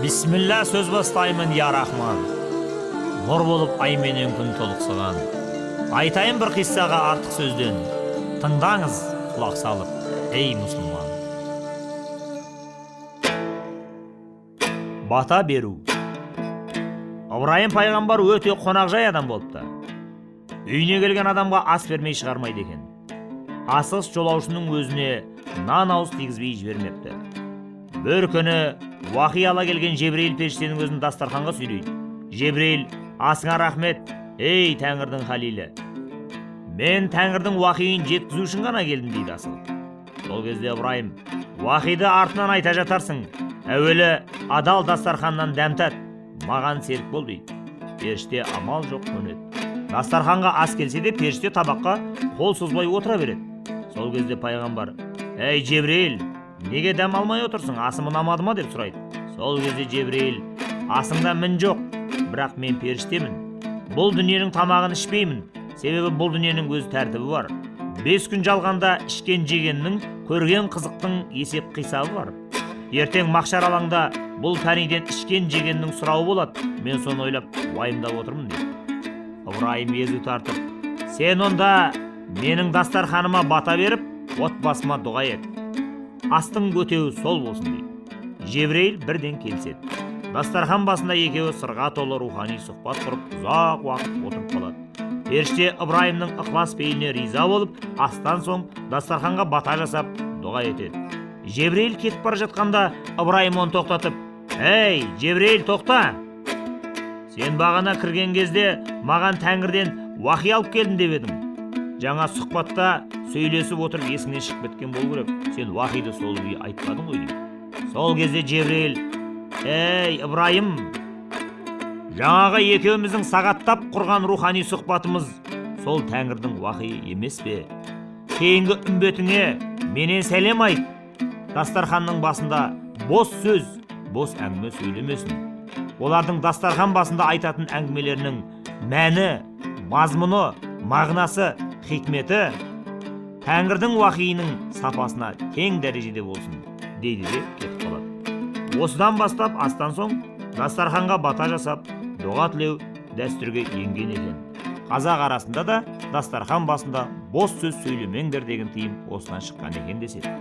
Бисмилла сөз бастаймын, я рахман. Нұр болып ай менен күн толықсыған. Айтайын бір қиссаға артық сөзден. Тыңдаңыз, құлақ салып, ей мұсылман. Бата беру. Ыбырайым пайғамбар өте қонақжай адам болыпты. Үйіне келген адамға ас бермей шығармайды екен. Асығыс жолаушының өзіне нан ауыз тигізбей жібермепті. Бір күні уақи ала келген Жебірейіл періштенің өзін дастарханға сүйрейді. Жебірейіл, асыңа рахмет, ей Тәңірдің халилі. Мен Тәңірдің уақиын жеткізу үшін ғана келдім дейді асығып. Сол кезде Ыбырайым, уақиды артынан айта жатарсың. Әуелі адал дастарханнан дәм тат, маған серік бол дейді. Періште амал жоқ көнеді. Дастарханға ас келсе де періште табаққа қол созбай отыра береді. Сол кезде пайғамбар, ей Жебірейіл, неге дәм алмай отырсың, асым ұнамады ма деп сұрайды. Сол кезде Жебірейіл, асыңда мін жоқ, бірақ мен періштемін. Бұл дүниенің тамағын ішпеймін, себебі бұл дүниенің өз тәртібі бар. 5 күн жалғанда ішкен жегеннің, көрген қызықтың есеп қисабы бар. Ертең махшар алаңда бұл пәниден ішкен жегеннің сұрауы болады. Мен соны ойлап, уайымдап отырмын дейді. Ыбырайым езу тартып, сен онда менің дастарханыма бата беріп, отбасыма дұға ет. Астың өтеуі сол болсын дейді. Жебірейіл бірден келседі. Дастархан басында екеуі сырға толы рухани сұхбат құрып, ұзақ уақыт отырып қалады. Періште Ыбырайымның ықылас пейіліне риза болып, астан соң дастарханға бата жасап, дұға етеді. Жебірейіл кетіп бара жатқанда Ыбырайым оны тоқтатып, ей, Жебірейіл, тоқта! Сен бағана кірген кезде маған Тәңірден уақи алып келдім деп едің. Жаңа сұхбатта сөйлесіп отырып есіңнен шығып кеткен болу керек. Сен уақиды сол күйі айтпадың ғой дейді. Сол кезде Жебірейіл, ей Ыбырайым, жаңағы екеуміздің сағаттап құрған рухани сұхбатымыз сол Тәңірдің уақиы емес пе? Кейінгі үмбетіңе менен сәлем айт. Дастарханның басында бос сөз, бос әңгіме сөйлемесін. Олардың дастархан басында айтатын әңгімелерінің мәні, мазмұны, мағынасы, хикметі Тәңірдің уақиының сапасына тең дәрежеде болсын, дейді де кетіп қалады. Осыдан бастап астан соң дастарханға бата жасап, дұға тілеу дәстүрге енген екен. Қазақ арасында да дастархан басында бос сөз сөйлемеңдер деген тыйым осыдан шыққан екен деседі.